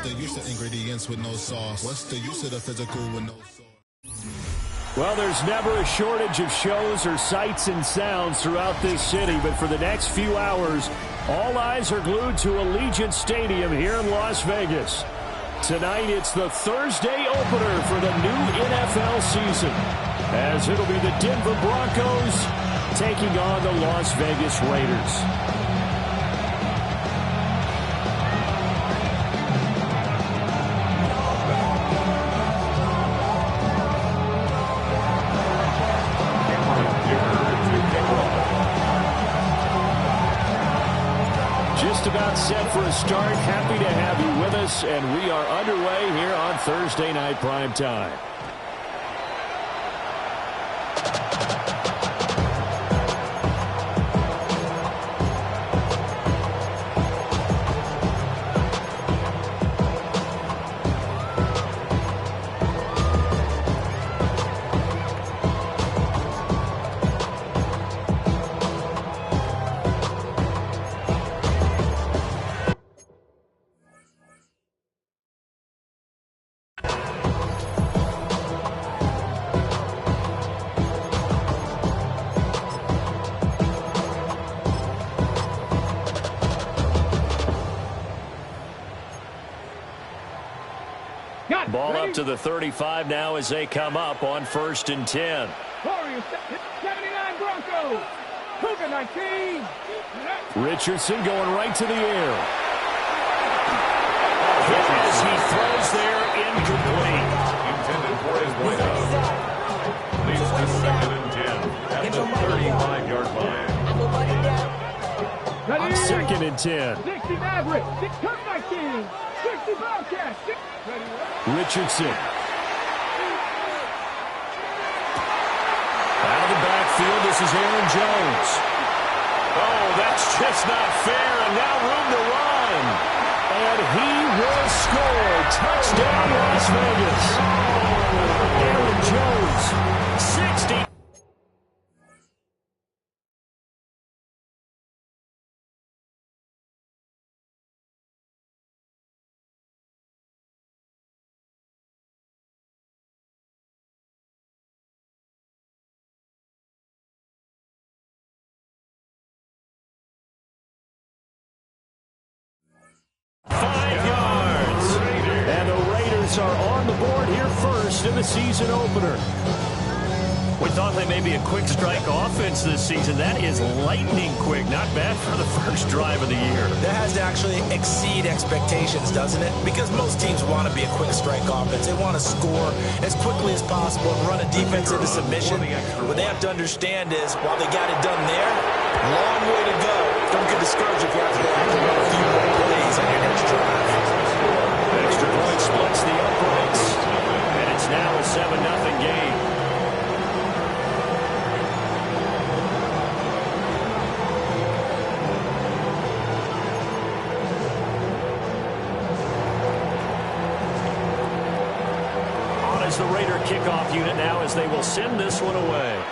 the use of ingredients with no sauce? What's the use of the physical with no sauce? Well, there's never a shortage of shows or sights and sounds throughout this city, but for the next few hours, all eyes are glued to Allegiant Stadium here in Las Vegas. Tonight, it's the Thursday opener for the new NFL season, as it'll be the Denver Broncos taking on the Las Vegas Raiders. Just about set for a start. Happy to have you with us, and we are underway here on Thursday Night Prime Time. Ball up to the 35 now as they come up on 1st and 10. Warriors 79 Broncos. Cougar 19. Richardson going right to the air. Hit as he throws there, incomplete. Intended for his window. Leads to 2nd and 10 at the 35-yard line. 2nd and 10. 60 Maverick. 19. 60 Bobcats. Richardson. Out of the backfield, this is Aaron Jones. Oh, that's just not fair, and now room to run. And he will score. Touchdown, Las Vegas. Aaron Jones, 60. Are on the board here first in the season opener. We thought they may be a quick strike offense this season. That is lightning quick. Not bad for the first drive of the year. That has to actually exceed expectations, doesn't it? Because most teams want to be a quick strike offense. They want to score as quickly as possible and run a defense into submission. What they have to understand is, while they got it done there, long way to go. Don't get discouraged if you have to run a few more plays on your next drive. Extra point splits the uprights, and it's now a 7-0 game. On is the Raider kickoff unit now as they will send this one away.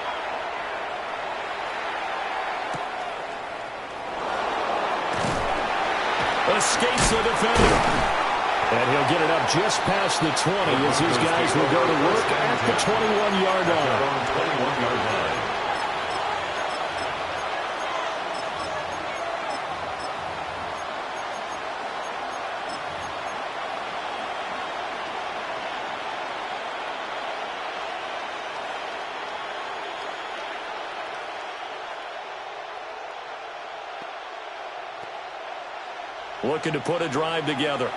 Escapes the defender. And he'll get it up just past the 20 as his guys will go to work at the 21-yard line. Looking to put a drive together.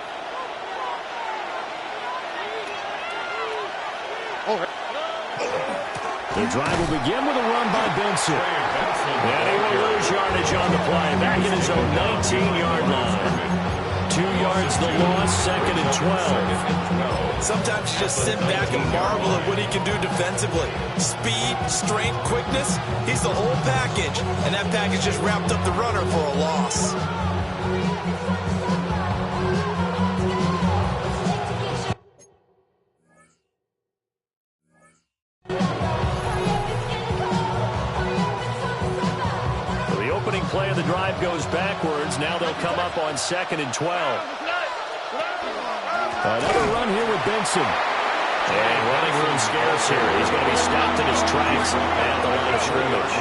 The drive will begin with a run by Benson. And he will lose yardage on the play. Back in his own 19-yard line. 2 yards the loss, 2nd and 12. Sometimes you just sit back and marvel at what he can do defensively. Speed, strength, quickness, he's the whole package. And that package just wrapped up the runner for a loss. Play of the drive goes backwards. Now they'll come up on 2nd and 12. Another run here with Benson. And running room scarce here. He's going to be stopped in his tracks at the line of scrimmage.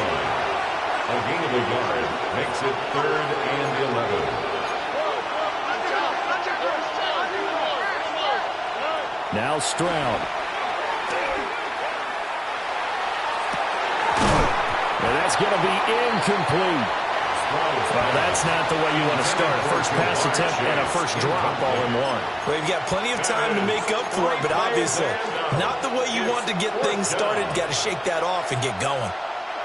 A gain of a yard makes it 3rd and 11. Now Stroud. And that's going to be incomplete. Well, that's not the way you want to start. A first pass attempt and a first drop all in one. Well, you've got plenty of time to make up for it, but obviously not the way you want to get things started. Got to shake that off and get going.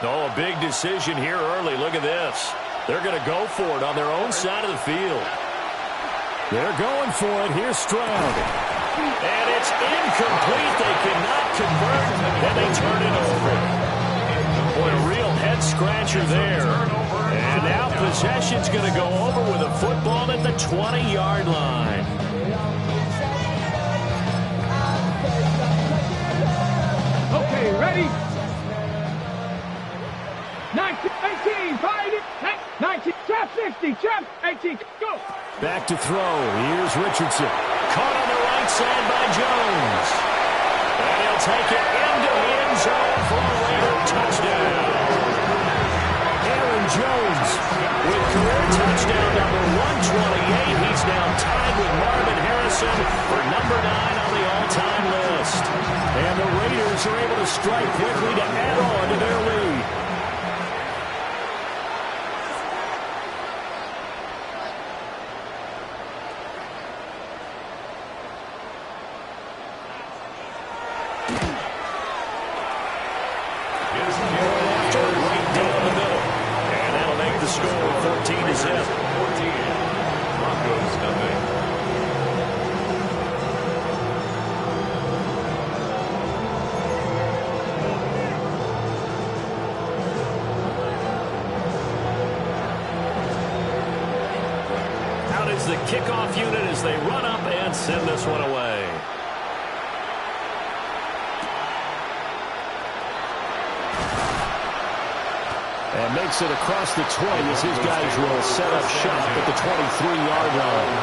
Oh, a big decision here early. Look at this. They're going to go for it on their own side of the field. They're going for it. Here's Stroud. And it's incomplete. They cannot convert, and they turn it over. Boy, a real head-scratcher there. And now possession's going to go over with a football at the 20-yard line. Okay, ready? 19, 18, find it. 19, trap 60, trap 18, go. Back to throw. Here's Richardson. Caught on the right side by Jones. And he'll take it into the end zone for a Raider touchdown. Aaron Jones with career touchdown number 128. He's now tied with Marvin Harrison for number 9 on the all-time list. And the Raiders are able to strike quickly to add on to their lead. The kickoff unit as they run up and send this one away. And makes it across the 20 as his guys will set up shop at the 23-yard line.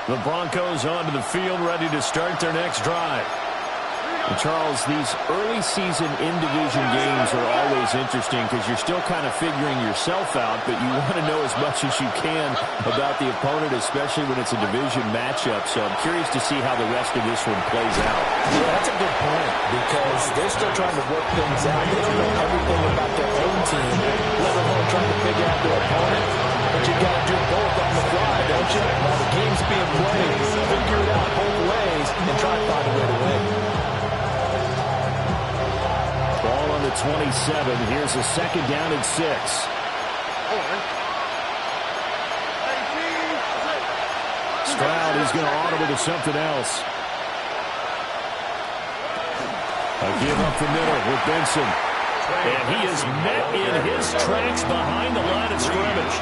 The Broncos onto the field, ready to start their next drive. And Charles, these early season in-division games are always interesting because you're still kind of figuring yourself out, but you want to know as much as you can about the opponent, especially when it's a division matchup. So I'm curious to see how the rest of this one plays out. Yeah, that's a good point because they're still trying to work things out. They don't know everything about their own team, let alone trying to figure out their opponent. But you got to do both on the fly, don't you? While the game's being played, figure it out both ways and try to find a way to win. Ball on the 27. Here's a 2nd down and 6. Stroud is going to audible to something else. A give up the middle with Benson. And he is met in his tracks behind the line of scrimmage.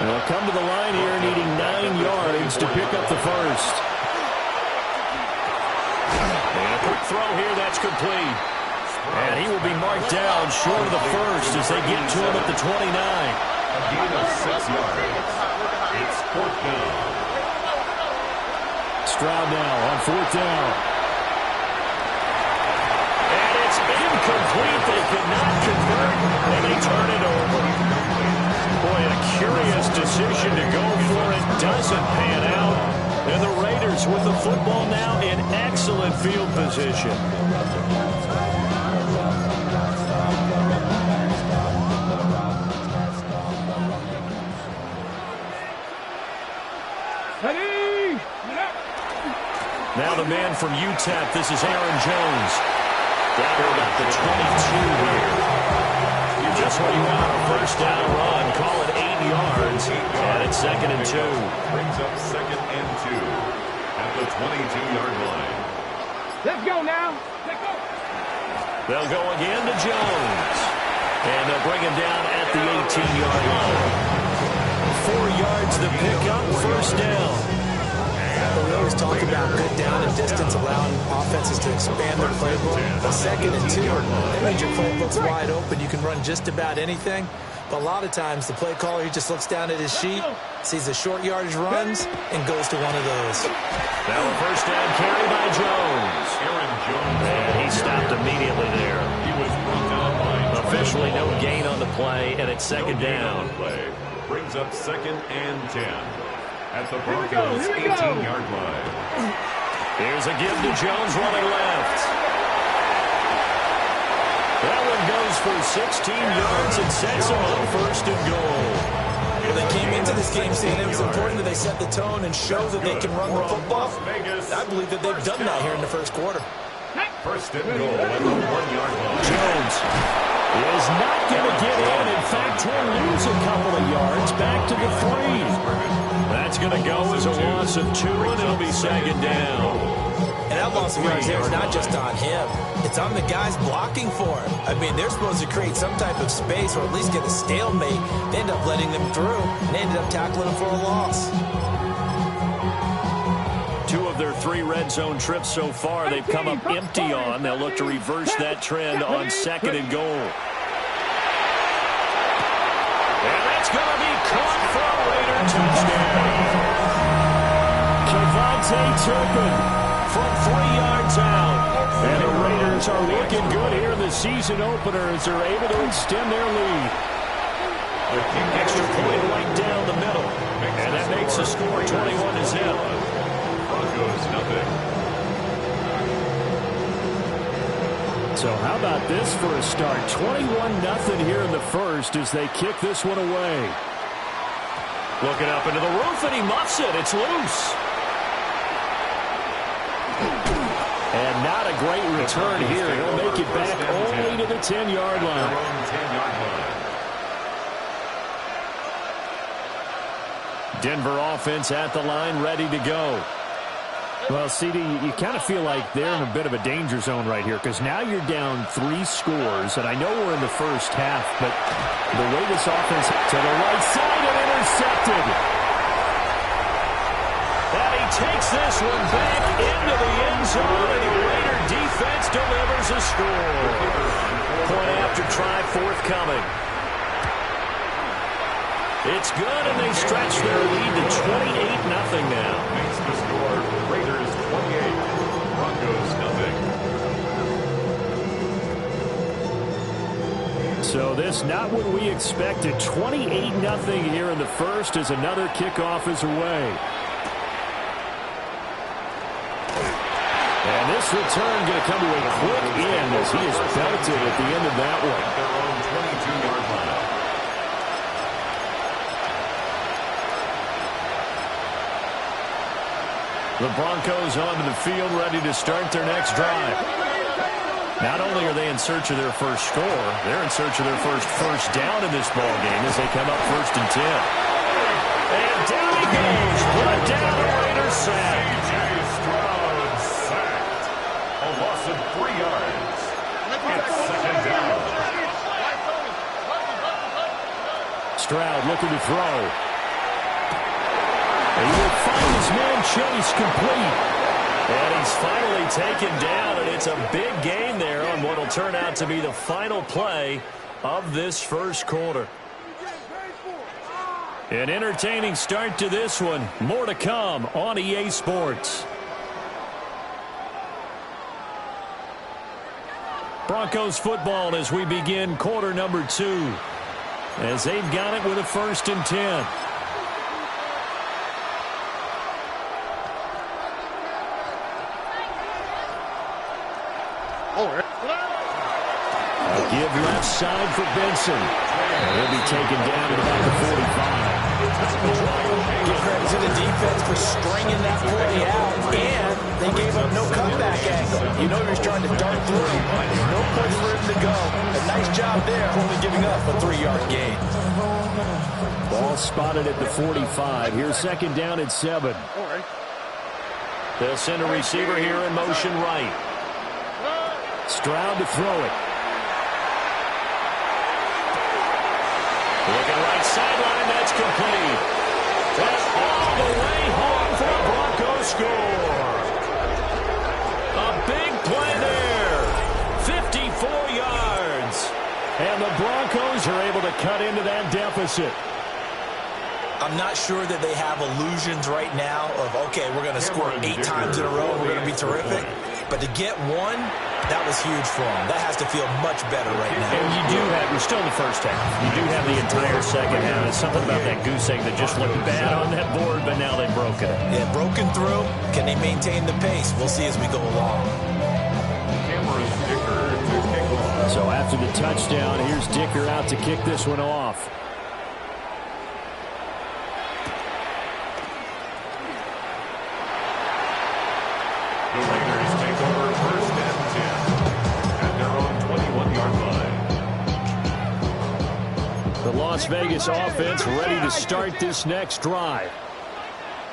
And they'll come to the line here needing 9 yards to pick up the first. And a quick throw here, that's complete. And he will be marked down short of the first as they get to him at the 29. A gain of 6 yards. It's 4th down. Stroud now on 4th down. And it's incomplete. They could not convert, and they turn it over. Boy, a curious decision to go for it. Doesn't pan out. And the Raiders with the football now in excellent field position. Now the man from UTEP, this is Aaron Jones. Down to about the 22 here. Just what you want, a first down run. Call it 8 yards. And it's 2nd and 2. Brings up 2nd and 2 at the 22-yard line. Let's go now. Let's go. They'll go again to Jones. And they'll bring him down at the 18-yard line. 4 yards to pick up, first down. The Broncos talk about good down and distance, allowing offenses to expand their playbook. But 2nd and 2, that means your playbook's wide open. You can run just about anything. But a lot of times, the play caller, he just looks down at his sheet, sees the short yardage runs, and goes to one of those. Now a first down carry by Jones. Aaron Jones. And he stopped immediately there. He was brought down by Officially no gain on the play, and it's 2nd down. Play brings up 2nd and 10 at the Broncos 18-yard line. Here's a give to Jones running left. That one goes for 16 yards and sets him on 1st and goal. Well, they came into this game saying it was important that they set the tone and show that they can run the football. I believe that they've done that here in the 1st quarter. 1st and goal at the 1-yard line. Jones is not going to get in. In fact, he'll lose a couple of yards back to the 3. That's going to go as a loss of 2, and it'll be 2nd down. And that loss of yards there is not just on him. It's on the guys blocking for him. I mean, they're supposed to create some type of space or at least get a stalemate. They end up letting them through, and they ended up tackling them for a loss. 2 of their 3 red zone trips so far, they've come up empty on. They'll look to reverse that trend on 2nd and goal. And that's going to be caught for a Raider touchdown. Kevontae Turpin from 3 yards out. And the Raiders are looking good here in the season opener as they're able to extend their lead. Extra point right down the middle. And that makes the score 21-0. Broncos nothing. So how about this for a start? 21-0 here in the 1st as they kick this one away. Looking up into the roof, and he muffs it. It's loose. And not a great return here. He'll make it back only to the 10-yard line. Denver offense at the line, ready to go. Well, CD, you kind of feel like they're in a bit of a danger zone right here because now you're down 3 scores, and I know we're in the 1st half, but the way this offense to the right side and intercepted. And he takes this one back into the end zone, and the Raider defense delivers a score. Point after try forthcoming. It's good, and they stretch their lead to 28-0 now. Makes the score Raiders 28, Broncos nothing. So this not what we expected. 28-0 here in the 1st as another kickoff is away. And this return going to come to a quick end as he is belted at the end of that one. At their own 22-yard line. The Broncos onto the field, ready to start their next drive. Not only are they in search of their first score, they're in search of their first down in this ballgame as they come up 1st and 10. And down he goes. Brought down the Raiders sack. C.J. Stroud sacked. A loss of 3 yards. It's 2nd down. Stroud looking to throw. He will find his man Chase complete. And he's finally taken down, and it's a big gain there on what will turn out to be the final play of this 1st quarter. An entertaining start to this one. More to come on EA Sports. Broncos football as we begin quarter number 2. As they've got it with a 1st and 10. A give left side for Benson. And he'll be taken down at about the 45. Give credit to the defense for stringing that play out, and they gave up no comeback angle. You know he's trying to dart through. No place for him to go. A nice job there, only giving up a 3-yard gain. Ball spotted at the 45. Here's 2nd down at 7. They'll send a receiver here in motion right. Stroud to throw it. Looking right sideline, that's complete. That's all the way home for a Broncos score. to cut into that deficit. I'm not sure that they have illusions right now of, okay, we're going to score 8 times in a row and we're going to be terrific. But to get one, that was huge for them. That has to feel much better right now. And you're still in the first half. You do have the entire second half. There's something about that goose egg that just looked bad on that board, but now they've broken it. Yeah, broken through. Can they maintain the pace? We'll see as we go along. So after the touchdown, here's Dicker out to kick this one off. The Raiders take over first and 10 at their own 21-yard line. The Las Vegas offense ready to start this next drive.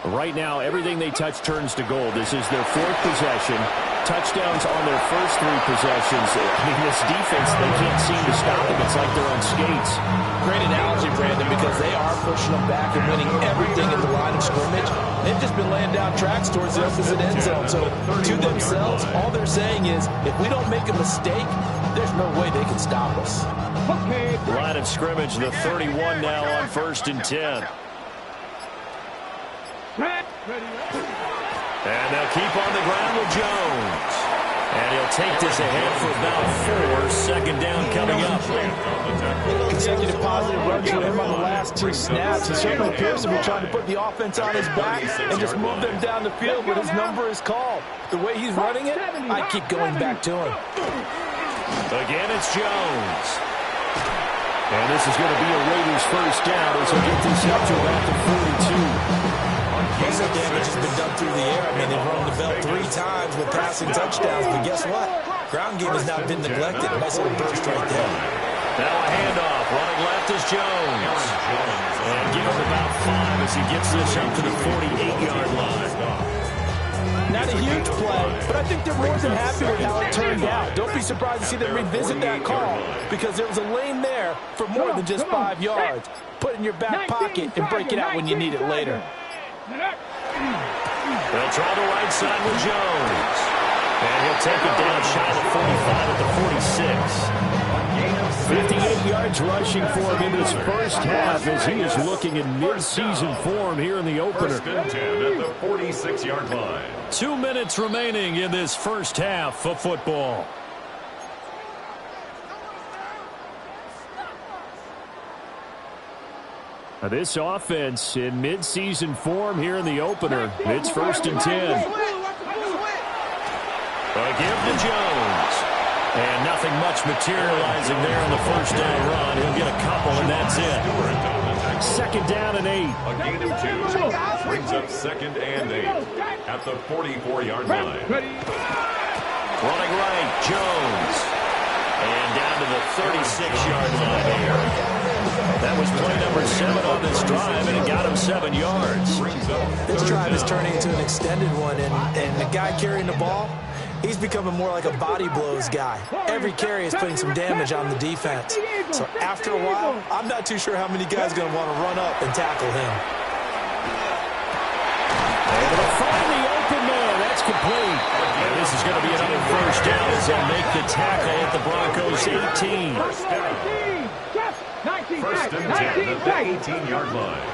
Right now, everything they touch turns to gold. This is their 4th possession. Touchdowns on their first 3 possessions. I mean, this defense, they can't seem to stop them. It's like they're on skates. Great analogy, Brandon, because they are pushing them back and winning everything at the line of scrimmage. They've just been laying down tracks towards the opposite end zone. So to themselves, all they're saying is, if we don't make a mistake, there's no way they can stop us. Line of scrimmage, the 31 now on 1st and 10. And they'll keep on the ground with Jones. And he'll take this ahead for about 4. Second down coming up. Consecutive positive runs for him on the last 2 snaps. He certainly appears to be trying to put the offense on his back and just move them down the field, but his number is called. The way he's running it, I keep going back to him. Again, it's Jones. And this is going to be a Raiders first down as he'll get this up to about the 42. Most of the damage has been done through the air. I mean, they've rung the bell 3 times with passing touchdowns, but guess what? Ground game has now been neglected. Nice little burst right there. Now a handoff. Running left is Jones. And give him about 5 as he gets this up to the 48-yard line. Not a huge play, but I think they're more than happy with how it turned out. Don't be surprised to see them revisit that call because there was a lane there for more than just 5 yards. Put it in your back pocket and break it out when you need it later. They'll try the right side with Jones. And he'll take it down shy of the 45 at the 46. 58 yards rushing for him in this first half as he is looking in mid-season form here in the opener. First and 10 at the 46-yard line. 2 minutes remaining in this first half of football. This offense in mid-season form here in the opener. It's 1st and 10. A give to Jones. And nothing much materializing there in the first down run. He'll get a couple, and that's it. Second down and 8. A gain of 2 brings up 2nd and 8 at the 44-yard line. Running right, Jones. And down to the 36-yard line here. That was play number 7 on this drive, and it got him 7 yards. This drive is turning into an extended one, and the guy carrying the ball, he's becoming more like a body blows guy. Every carry is putting some damage on the defense. So after a while, I'm not too sure how many guys are going to want to run up and tackle him. Able to find the open man. That's complete. And this is going to be another first down as they'll make the tackle at the Broncos 18. First and 10 at the 18-yard line.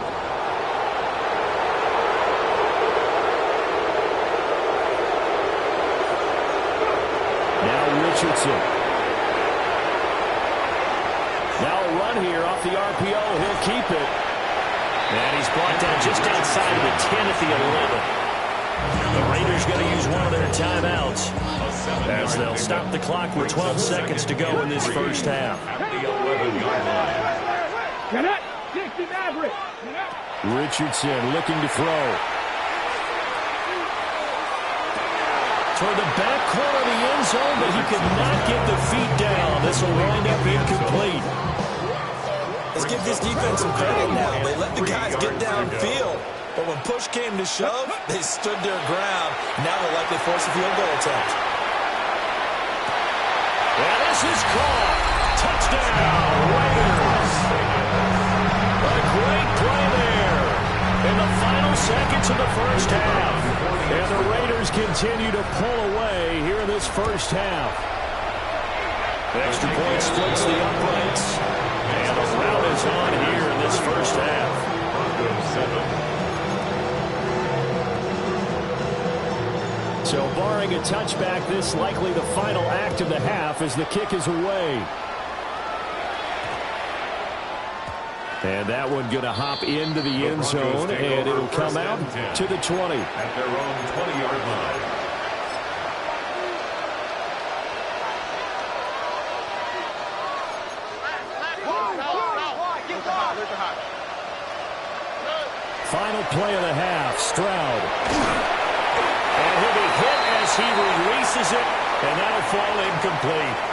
Now Richardson. Now a run here off the RPO. He'll keep it. And he's brought down just outside of the 10 at the 11. The Raiders going to use one of their timeouts as they'll stop the clock with 12 seconds to go in this first half. At the 11-yard line. Richardson looking to throw. Toward the back corner of the end zone, but he could not get the feet down. This will wind up incomplete. Let's give this defense some credit now. They let the guys get downfield, but when push came to shove, they stood their ground. Now they'll likely force a field goal attempt. And this is caught. Touchdown, Raiders. A great play there in the final seconds of the first half. And the Raiders continue to pull away here in this first half. Extra point splits the uprights. And the rout is on here in this first half. So barring a touchback, this likely the final act of the half as the kick is away. And that one going to hop into the end zone, and it'll come out to the 20. At their own 20-yard line. Final play of the half, Stroud. And he'll be hit as he releases it, and that'll fall incomplete.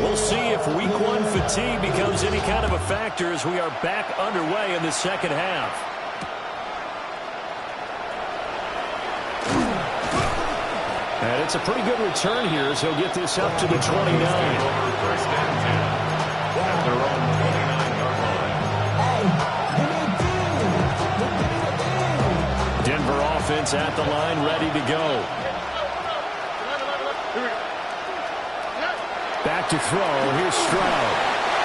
We'll see if week one fatigue becomes any kind of a factor as we are back underway in the second half. And it's a pretty good return here as he'll get this up to the 29. First and 10 at their own 29-yard line. Denver offense at the line, ready to go. Back to throw. Here's Stroud.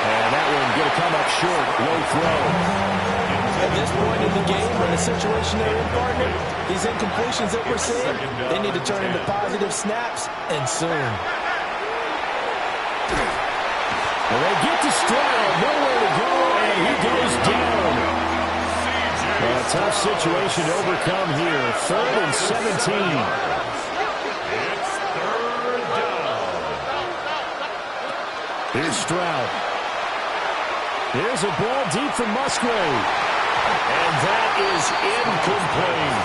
And that one going to come up short. Low throw. At this point in the game, in the situation they're in, partner, these incompletions that we're seeing, they need to turn into positive snaps, and soon. Well, they get to Stroud. Nowhere to go, and he goes down. A tough situation to overcome here. 3rd and 17. It's 3rd down. Here's Stroud. Here's a ball deep from Musgrave. And that is incomplete.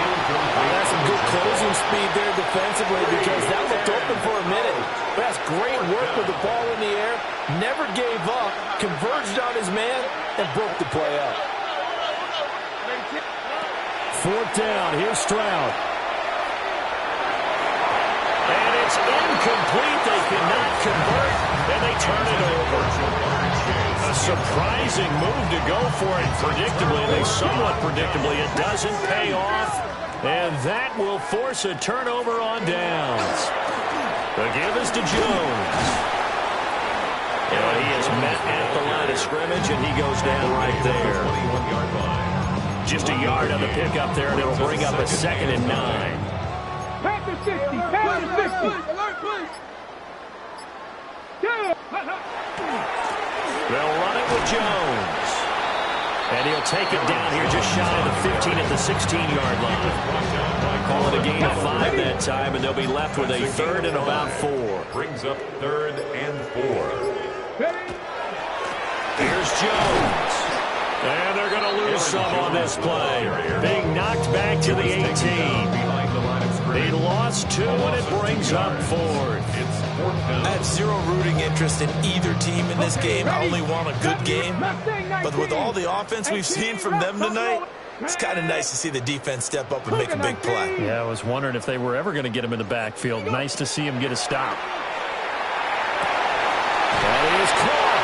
That's some good closing speed there defensively because that looked open for a minute. But that's great work with the ball in the air. Never gave up, converged on his man, and broke the play up. 4th down. Here's Stroud. And it's incomplete. They cannot convert, and they turn it over. A surprising move to go for it predictably. They somewhat predictably. It doesn't pay off, and that will force a turnover on downs. The give is to Jones. And he is met at the line of scrimmage, and he goes down right there. 21-yard line. Just a yard on the pickup there, and it'll bring up a 2nd and 9. Panther 60, Panther 60. Alert, please. They'll run it with Jones. And he'll take it down here just shy of the 15 at the 16-yard line. Call it a gain of 5 that time, and they'll be left with a 3rd and about 4. Brings up 3rd and 4. Here's Jones. And they're going to lose some on this play. Being knocked back to the 18. They lost 2, and it brings up 4th. I have zero rooting interest in either team in this game. I only want a good game. But with all the offense we've seen from them tonight, it's kind of nice to see the defense step up and make a big play. Yeah, I was wondering if they were ever going to get him in the backfield. Nice to see him get a stop. And he is caught.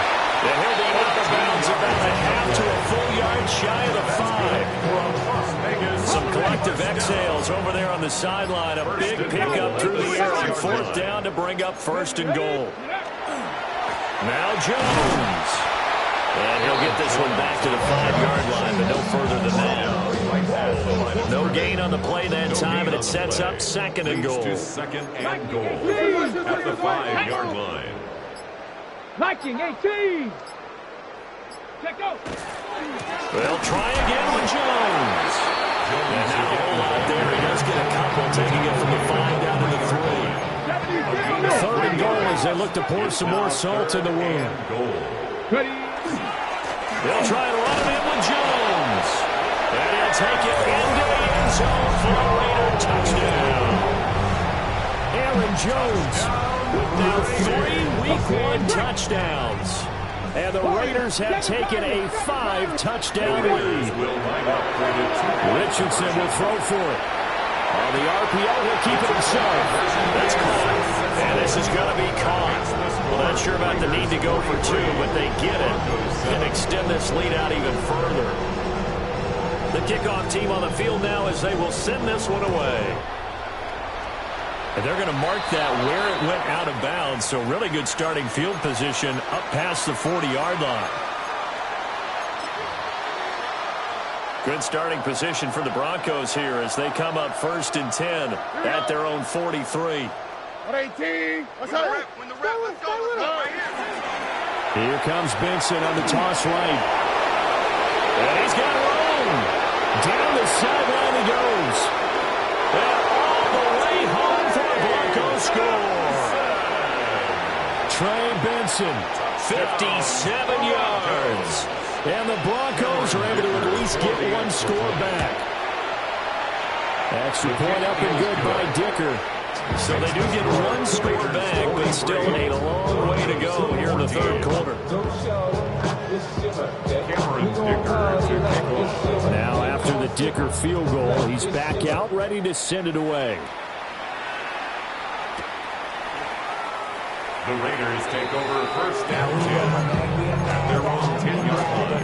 And he'll be out of bounds about a half to a full yard shy of the 5. Some collective exhales over there on the sideline. A big pickup through the air on 4th down to bring up 1st and goal. Now Jones. And he'll get this one back to the 5-yard line, but no further than that. No gain on the play that time, and it sets up 2nd and goal. 2nd and goal at the 5-yard line. Viking 18. Check out. They'll try again with Jones. And not a whole lot there. He does get a couple, taking it from the 5 down to the 3. 3rd and goal as they look to pour some more salt in the wound. They'll try to run it in with Jones. And he'll take it into the end zone for a Raider touchdown. Aaron Jones with now 3 Week 1 touchdowns. And the Raiders have taken a 5-touchdown lead. Richardson will throw for it. On the RPO, he'll keep it himself. That's caught. And this is going to be caught. Well, not sure about the need to go for 2, but they get it and extend this lead out even further. The kickoff team on the field now as they will send this one away. And they're going to mark that where it went out of bounds. So really good starting field position up past the 40-yard line. Good starting position for the Broncos here as they come up 1st and 10 at their own 43. 18. What's up? When the rep, let's go. Here comes Benson on the toss right. And he's got room. Down the sideline he goes. And all the way home for a Broncos score. Trey Benson, 57 yards. And the Broncos are able to at least get one score back. Extra point up and good by Dicker. So they do get one score back, but still a long way to go here in the 3rd quarter. Now after the Dicker field goal, he's back out ready to send it away. The Raiders take over 1st down 10 at their own 10-yard line.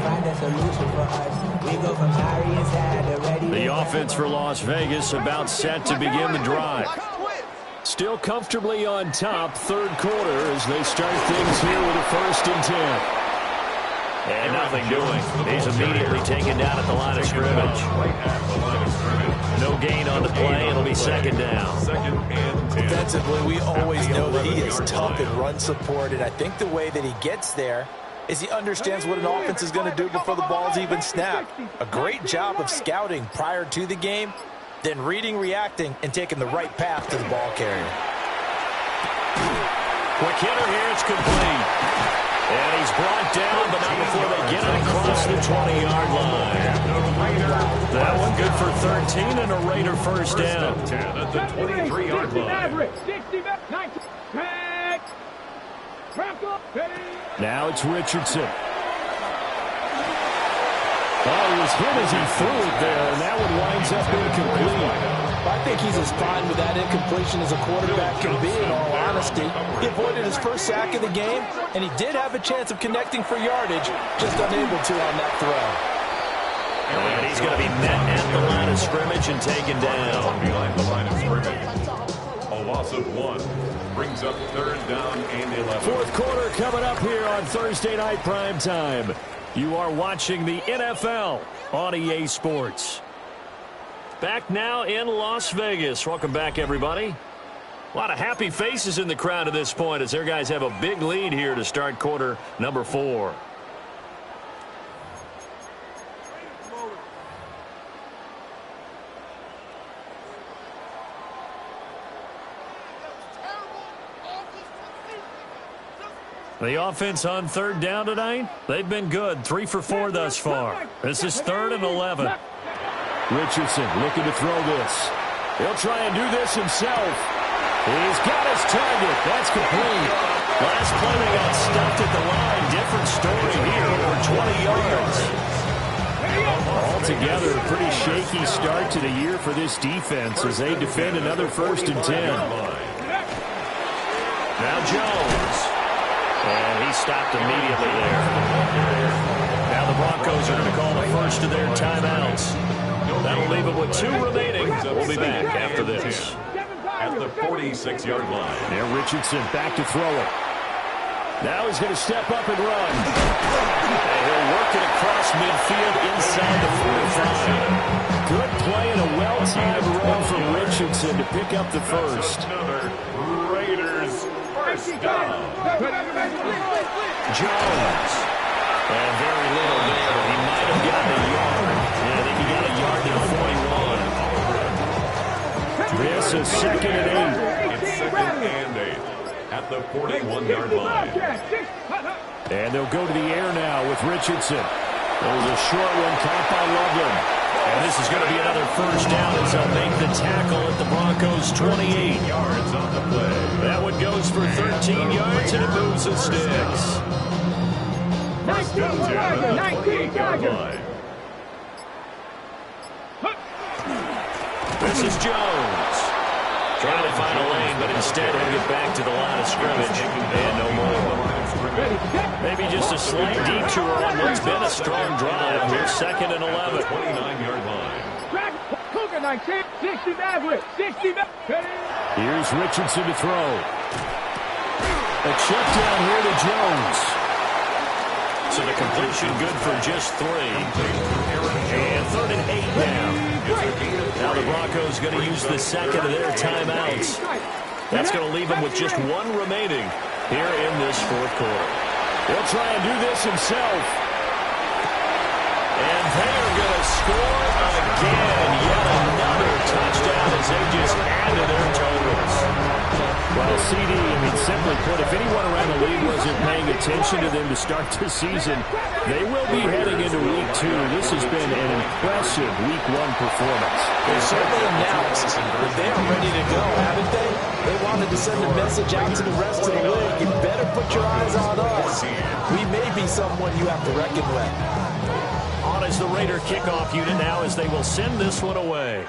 The offense for Las Vegas about set to begin the drive. Still comfortably on top, 3rd quarter as they start things here with a 1st and 10. And nothing doing. He's immediately taken down at the line of scrimmage. No gain on the play. It'll be 2nd down. Defensively, we always know that he is tough in run support, and I think the way that he gets there is he understands what an offense is going to do before the ball's even snapped. A great job of scouting prior to the game, then reading, reacting, and taking the right path to the ball carrier. Quick hitter here, it's complete. And he's brought down, but not before they get it across the 20-yard line. That one good for 13 and a Raider 1st down. 10 at the 23-yard line. Now it's Richardson. Oh, he was hit as he threw it there, and that one winds up incomplete. I think he's as fine with that incompletion as a quarterback can be, in all honesty. He avoided his first sack of the game, and he did have a chance of connecting for yardage, just unable to on that throw. And he's going to be met at the line of scrimmage and taken down. Behind the line of scrimmage. A loss of 1 brings up 3rd down and 11. 4th quarter coming up here on Thursday Night Prime Time. You are watching the NFL on EA Sports. Back now in Las Vegas. Welcome back, everybody. A lot of happy faces in the crowd at this point as their guys have a big lead here to start quarter number 4. The offense on 3rd down tonight, they've been good. 3 for 4 thus far. This is 3rd and 11. Richardson looking to throw this. He'll try and do this himself. He's got his target. That's complete. Last play they got stuffed at the line. Different story here, over 20 yards. Altogether, a pretty shaky start to the year for this defense as they defend another 1st and 10. Now Jones. And he stopped immediately there. Now the Broncos are going to call the first of their timeouts. That'll leave it with 2 remaining. We'll be back after this. At the 46-yard line. Now Richardson back to throw it. Now he's going to step up and run. And he'll work it across midfield inside the 45. Good play and a well-timed run from Richardson to pick up the first. Another Raiders 1st down. Jones. And very little there. He might have gotten a yard. Yeah, I think he got a yard to the 41. This is 2nd and 8. It's 2nd and 8 at the 41-yard line. And they'll go to the air now with Richardson. There's a short one caught by Loveland. And this is going to be another 1st down as they'll make the tackle at the Broncos' 28 yards on the play. That one goes for 13 yards and it moves the sticks. 19 Tiger. This is Jones. Trying to find a lane, but instead he'll get back to the line of scrimmage. And no more. Maybe just a slight detour on what's been a strong drive. Here's 2nd and 11. 29-yard line. Cougar 19, 60 Maverick, 60 Maverick. Here's Richardson to throw. A check down here to Jones. So the completion good for just 3. And 3rd and 8 now. Now the Broncos going to use the 2nd of their timeouts. That's going to leave them with just 1 remaining here in this 4th quarter. He'll try and do this himself. And they are going to score again. Yet another touchdown as they just add to their totals. Well, CD, simply put, if anyone around the league wasn't paying attention to them to start this season, they will be heading into Week 2. This has been an impressive Week 1 performance. They certainly announced that they are ready to go, haven't they? They wanted to send a message out to the rest of the league. You better put your eyes on us. We may be someone you have to reckon with. On is the Raider kickoff unit now as they will send this one away.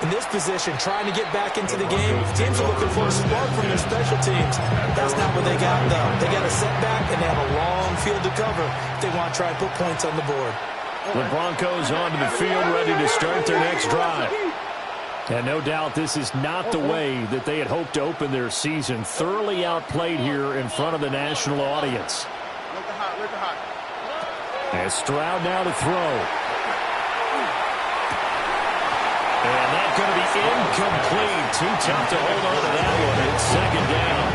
In this position, trying to get back into the game, teams are looking for a spark from their special teams. That's not what they got, though. They got a setback, and they have a long field to cover if they want to try and put points on the board. The Broncos onto the field, ready to start their next drive. And no doubt this is not the way that they had hoped to open their season. Thoroughly outplayed here in front of the national audience. And Stroud now to throw. And that's going to be incomplete. Too tough to hold on to that one. It's 2nd down.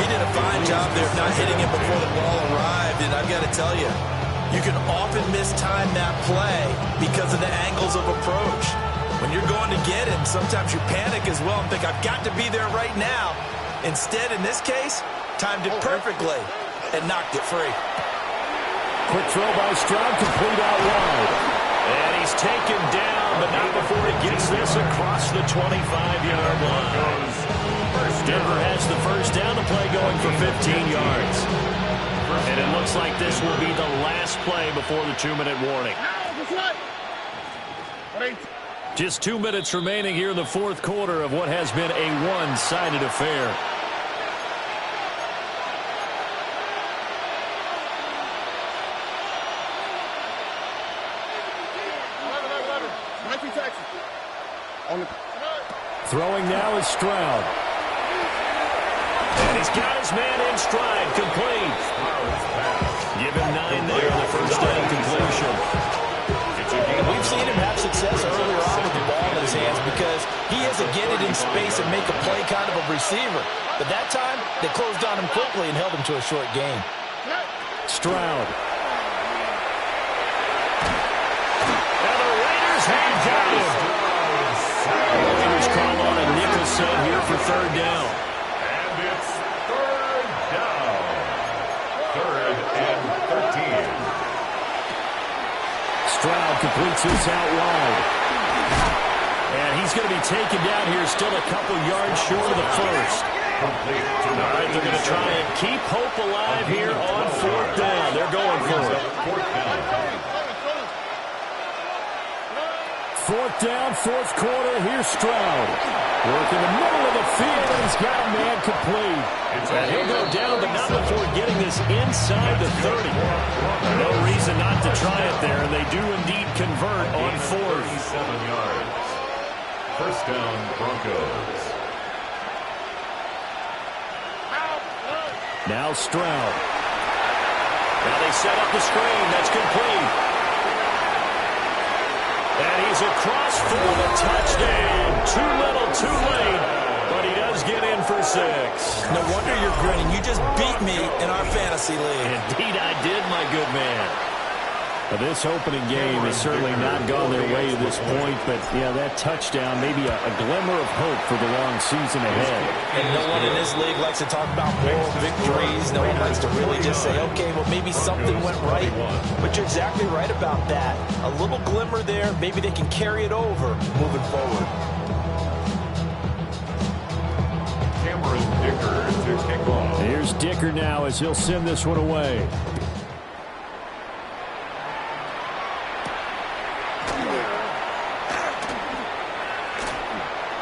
He did a fine job there of not hitting it before the ball arrived. And I've got to tell you, you can often mistime that play because of the angles of approach. When you're going to get it, sometimes you panic as well and think, I've got to be there right now. Instead, in this case, timed it perfectly and knocked it free. Quick throw by Stroud, complete out wide. And he's taken down, but not before he gets this across the 25-yard line. Denver has the first down to play going for 15 yards. And it looks like this will be the last play before the 2-minute warning. Just 2 minutes remaining here in the 4th quarter of what has been a one-sided affair. Throwing now is Stroud. And he's got his man in stride, complete. Give him 9 there on the first down completion. We've seen him have success earlier on with the ball in his hands because he has to get it in space and make a play kind of a receiver. But that time, they closed on him quickly and held him to a short gain. Stroud. And the Raiders have got him. Here's Carlon and Nicholson here for 3rd down. And it's 3rd down. 3rd and 13. Stroud completes this out wide. And he's going to be taken down here still a couple yards short of the first. All right, they're going to try and keep hope alive here on 4th down. They're going for it. 4th down. 4th down, 4th quarter. Here's Stroud. Work in the middle of the field, and he's got a man complete. And he'll go down, but not before getting this inside the 30. No reason not to try it there, and they do indeed convert on 4th. 37 yards. First down, Broncos. Now Stroud. Now they set up the screen. That's complete. And he's across for the touchdown. Too little, too late. But he does get in for 6. No wonder you're grinning. You just beat me in our fantasy league. Indeed I did, my good man. But this opening game has certainly not gone their way to this point. But, yeah, that touchdown, maybe a glimmer of hope for the long season ahead. And no one in this league likes to talk about moral victories. No one likes to really just say, okay, well, maybe something went right. But you're exactly right about that. A little glimmer there. Maybe they can carry it over moving forward. Dicker to kick off. Here's Dicker now as he'll send this one away.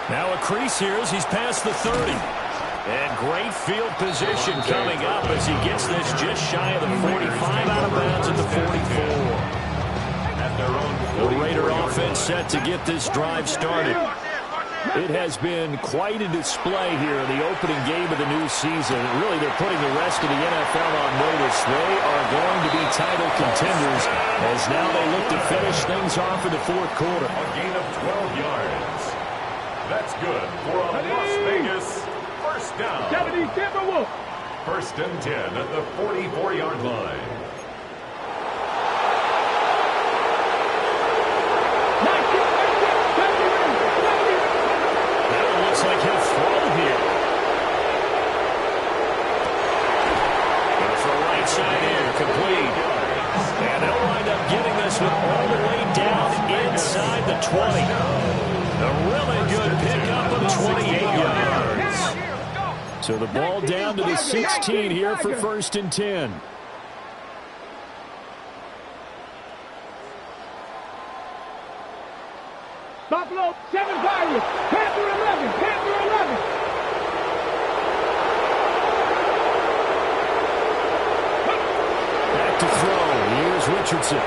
Now a crease here as he's past the 30. And great field position coming up as he gets this just shy of the 45, out of bounds at the 44. The Raider offense set to get this drive started. It has been quite a display here in the opening game of the new season. Really, they're putting the rest of the NFL on notice. They are going to be title contenders as now they look to finish things off in the fourth quarter. A gain of 12 yards. That's good for a Las Vegas first down. 70 First and 10 at the 44-yard line. Looks like he'll throw here. Going for a right side in, complete. And they'll wind up getting this one all the way down inside the 20. A really good pickup of 28 yards. So the ball down to the 16 here for first and 10. Buffalo, 7 Tigers. Panther 11. Panther 11. Back to throw. Here's Richardson.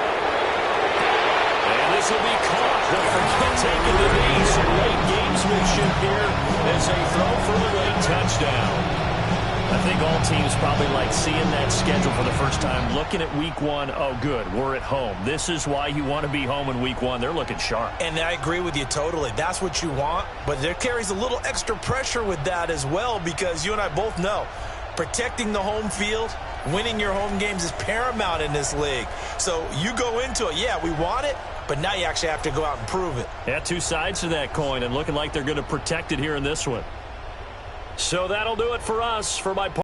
And this will be caught. Don't forget taking the knee. Some late gamesmanship here as they throw for a late touchdown. I think all teams probably like seeing that schedule for the first time, looking at week one. Oh, good, we're at home. This is why you want to be home in week one. They're looking sharp. And I agree with you totally. That's what you want, but there carries a little extra pressure with that as well because you and I both know protecting the home field, winning your home games is paramount in this league. So you go into it, yeah, we want it, but now you actually have to go out and prove it. Yeah, two sides to that coin and looking like they're going to protect it here in this one. So that'll do it for us. For my part.